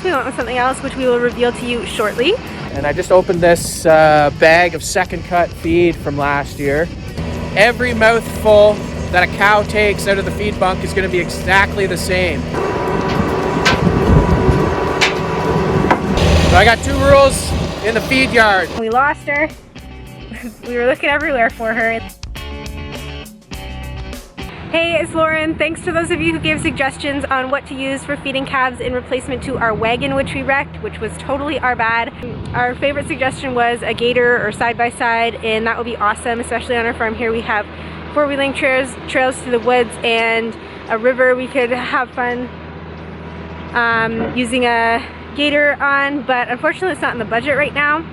we went with something else, which we will reveal to you shortly. And I just opened this bag of second cut feed from last year. Every mouthful that a cow takes out of the feed bunk is going to be exactly the same. So I got 2 rules in the feed yard. We lost her. We were looking everywhere for her. Hey, it's Lauren. Thanks to those of you who gave suggestions on what to use for feeding calves in replacement to our wagon, which we wrecked, which was totally our bad. Our favorite suggestion was a gator or side-by-side, and that would be awesome, especially on our farm here. We have 4-wheeling trails to the woods and a river we could have fun using a gator on, but unfortunately it's not in the budget right now.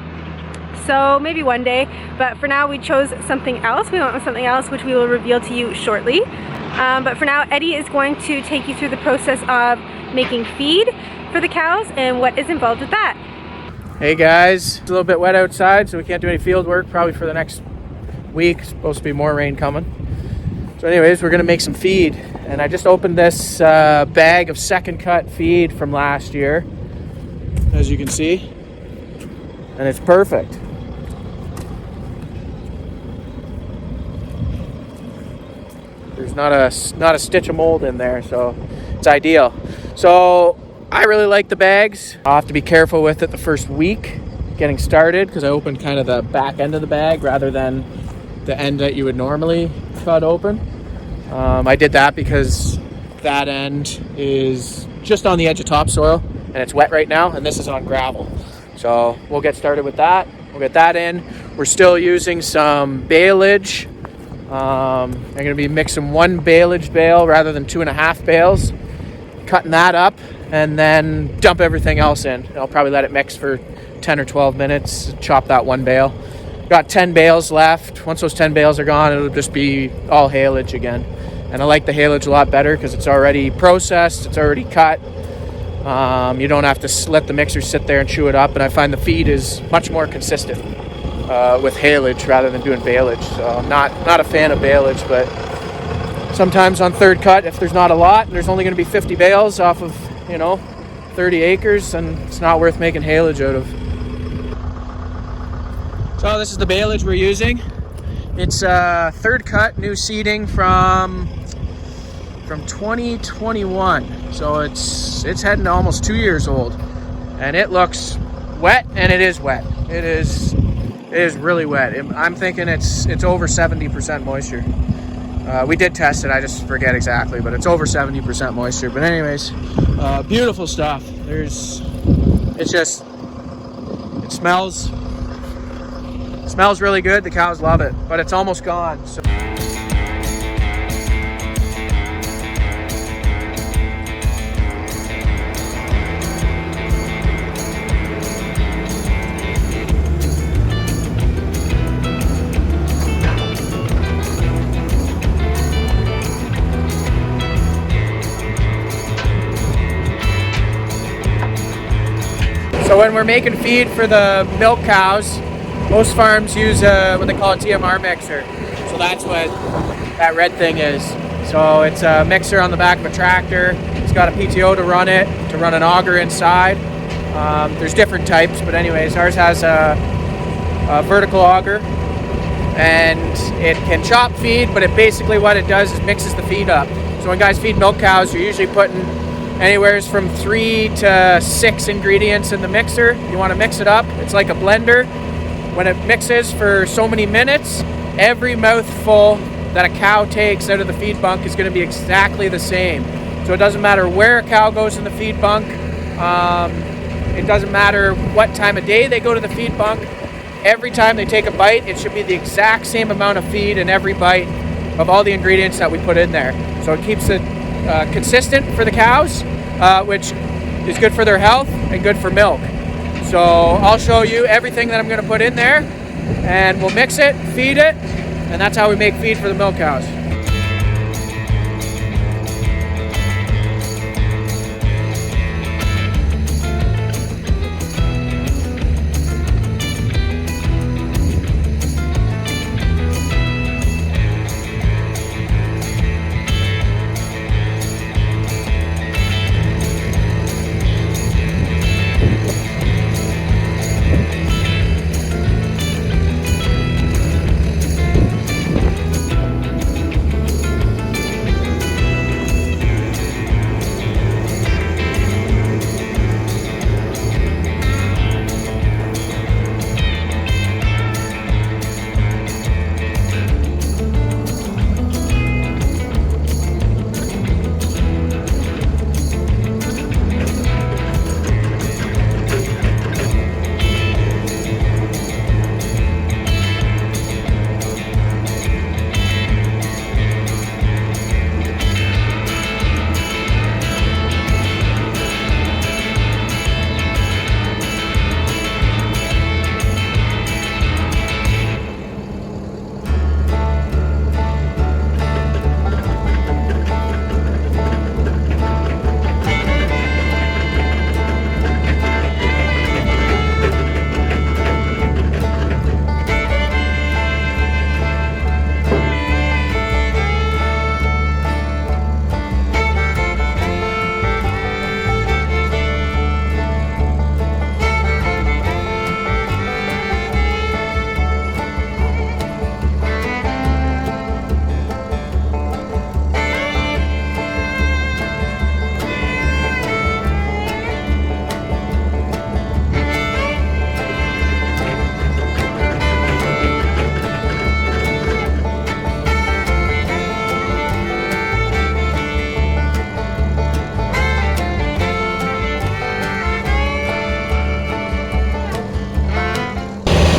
So maybe one day, but for now we chose something else. We went with something else, which we will reveal to you shortly. But for now, Eddie is going to take you through the process of making feed for the cows and what is involved with that. Hey guys, it's a little bit wet outside, so we can't do any field work probably for the next week. It's supposed to be more rain coming. So anyways, we're gonna make some feed. And I just opened this bag of second cut feed from last year, as you can see, and it's perfect. There's not a stitch of mold in there, so it's ideal. So I really like the bags. I'll have to be careful with it the first week getting started because I opened kind of the back end of the bag rather than the end that you would normally cut open. I did that because that end is just on the edge of topsoil and it's wet right now, and this is on gravel. So we'll get started with that. We'll get that in. We're still using some baleage. I'm going to be mixing 1 baleage bale rather than 2.5 bales, cutting that up, and then dump everything else in. And I'll probably let it mix for 10 or 12 minutes, chop that 1 bale. Got 10 bales left. Once those 10 bales are gone, it'll just be all haylage again. And I like the haylage a lot better because it's already processed, it's already cut. You don't have to let the mixer sit there and chew it up, and I find the feed is much more consistent with haylage rather than doing baleage. So I'm not a fan of baleage, but sometimes on third cut, if there's not a lot, there's only going to be 50 bales off of 30 acres, and it's not worth making haylage out of. So this is the baleage we're using. It's third cut new seeding from 2021, so it's heading to almost 2 years old, and it looks wet, and it is wet. It is really wet. I'm thinking it's over 70% moisture. We did test it, I just forget exactly, but it's over 70% moisture. But anyways, beautiful stuff. It smells really good. The cows love it, but it's almost gone. So So when we're making feed for the milk cows, most farms use what they call a TMR mixer. So that's what that red thing is. So it's a mixer on the back of a tractor. It's got a PTO to run it, to run an auger inside. There's different types, but anyways, ours has a vertical auger, and it can chop feed, but basically what it does is mixes the feed up. So when guys feed milk cows, you're usually putting anywhere from 3 to 6 ingredients in the mixer. You want to mix it up. It's like a blender. When it mixes for so many minutes, every mouthful that a cow takes out of the feed bunk is going to be exactly the same. So it doesn't matter where a cow goes in the feed bunk. It doesn't matter what time of day they go to the feed bunk. Every time they take a bite, it should be the exact same amount of feed in every bite of all the ingredients that we put in there. So it keeps it consistent for the cows, which is good for their health and good for milk. So I'll show you everything that I'm going to put in there, and we'll mix it, feed it, and that's how we make feed for the milk cows.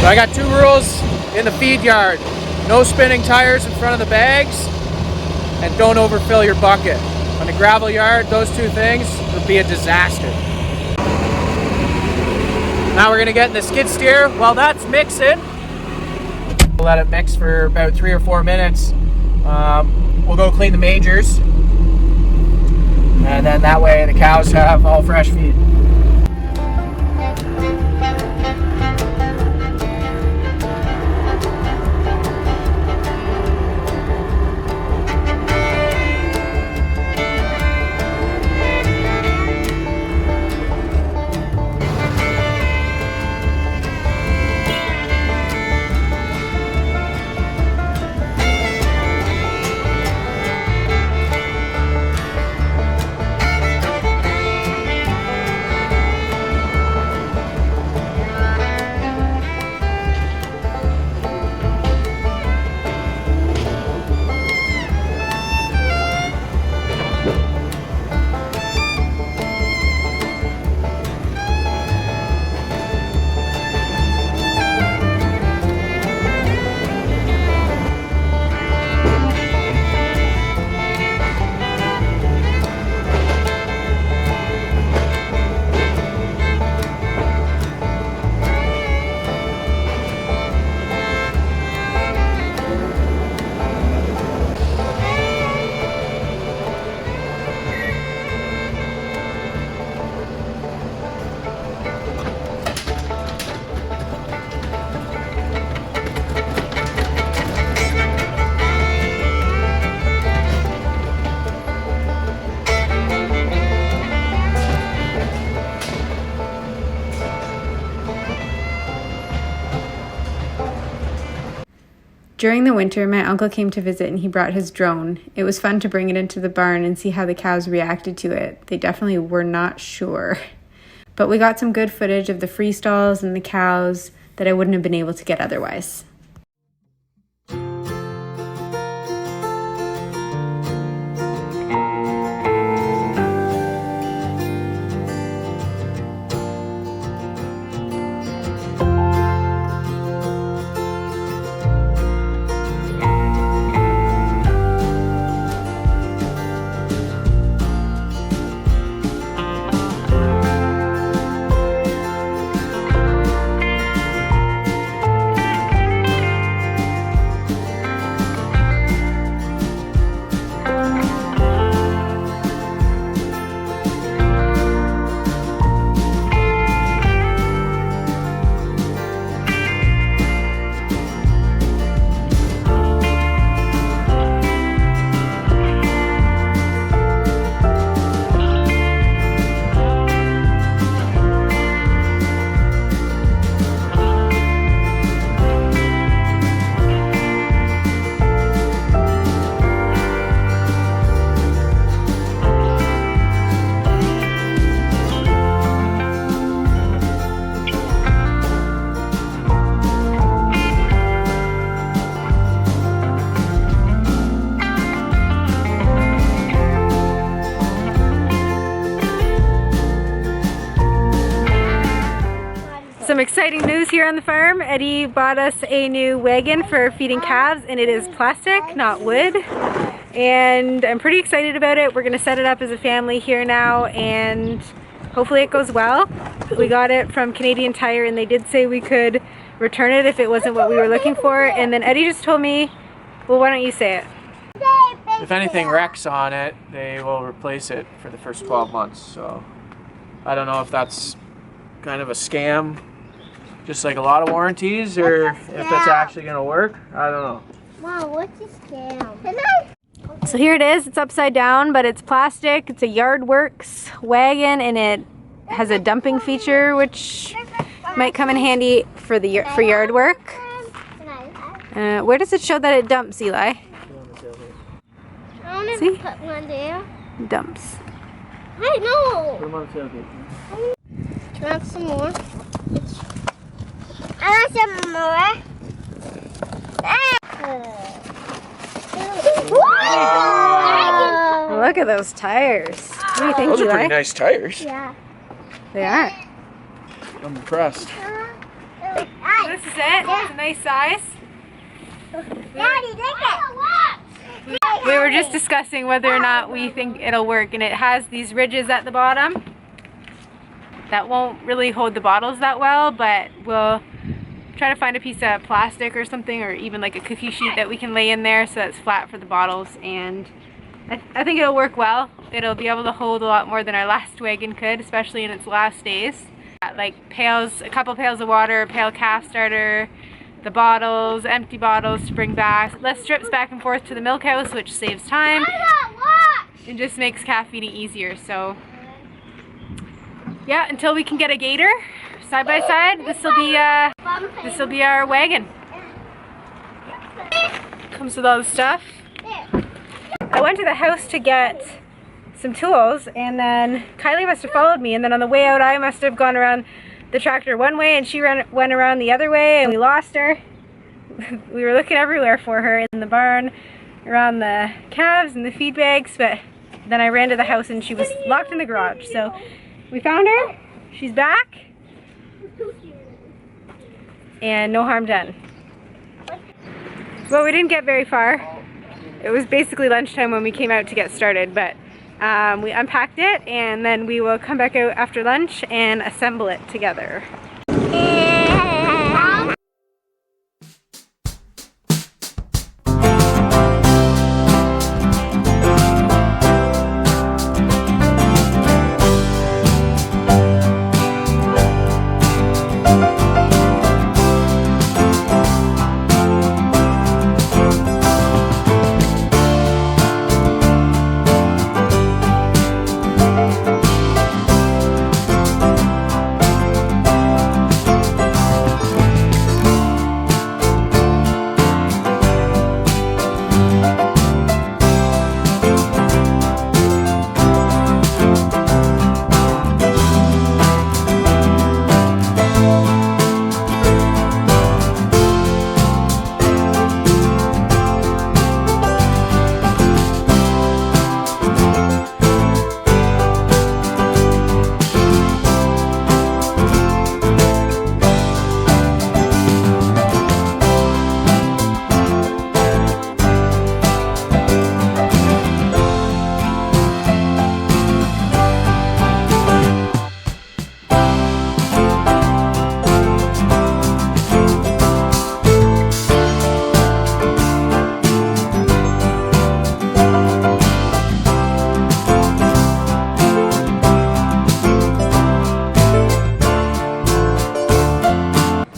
I got 2 rules in the feed yard. No spinning tires in front of the bags, and don't overfill your bucket. On the gravel yard, those 2 things would be a disaster. Now we're gonna get in the skid steer. While that's mixing, we'll let it mix for about 3 or 4 minutes. We'll go clean the mangers, and then that way the cows have all fresh feed. During the winter, my uncle came to visit and he brought his drone. It was fun to bring it into the barn and see how the cows reacted to it. They definitely were not sure. But we got some good footage of the free stalls and the cows that I wouldn't have been able to get otherwise. Some exciting news here on the farm. Eddie bought us a new wagon for feeding calves, and it is plastic, not wood. And I'm pretty excited about it. We're gonna set it up as a family here now, and hopefully it goes well. We got it from Canadian Tire, and they did say we could return it if it wasn't what we were looking for. And then Eddie just told me, well, why don't you say it? If anything wrecks on it, they will replace it for the first 12 months. So I don't know if that's kind of a scam, just like a lot of warranties, or if it's actually going to work. I don't know. Wow, what's a scam? So here it is. It's upside down, but it's plastic. It's a Yardworks wagon, and it has a dumping feature, which might come in handy for the for yard work. Where does it show that it dumps, Eli? I want to See? put one there. Dumps. I know. Put them on the tailgate. Do you want some more? I want some more. Look at those tires. What do you think, Those are Eli? pretty nice tires. Yeah. They are. I'm impressed. this is it. It's a nice size. Daddy, take it. We were just discussing whether or not we think it'll work, and it has these ridges at the bottom that won't really hold the bottles that well, but we'll try to find a piece of plastic or something, or even like a cookie sheet that we can lay in there so it's flat for the bottles, and I think it'll work well. It'll be able to hold a lot more than our last wagon could, especially in its last days. Like pails, a couple pails of water, a pail calf starter, the bottles, empty bottles to bring back, less trips back and forth to the milk house, which saves time and just makes calf feeding easier. So yeah, until we can get a gator side by side, this will be our wagon. Comes with all the stuff. I went to the house to get some tools, and then Kylie must have followed me, and then on the way out I must have gone around the tractor one way and she went around the other way, and we lost her. We were looking everywhere for her, in the barn, around the calves and the feed bags, but then I ran to the house and she was locked in the garage. So we found her, she's back, and no harm done. Well, we didn't get very far. It was basically lunchtime when we came out to get started, but we unpacked it, and then we will come back out after lunch and assemble it together.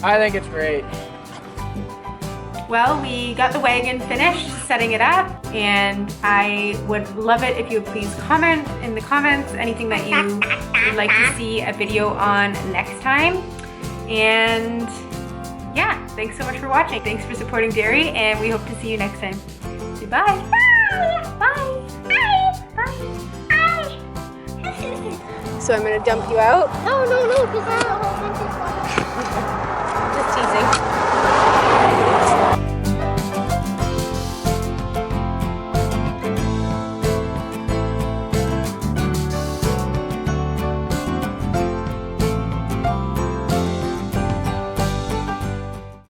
I think it's great. Well, we got the wagon finished setting it up, and I would love it if you would please comment in the comments anything that you would like to see a video on next time. And yeah, thanks so much for watching. Thanks for supporting dairy, and we hope to see you next time. Goodbye. Bye. Bye. Bye. Bye. So I'm gonna dump you out. No, because I have a whole bunch of Just teasing.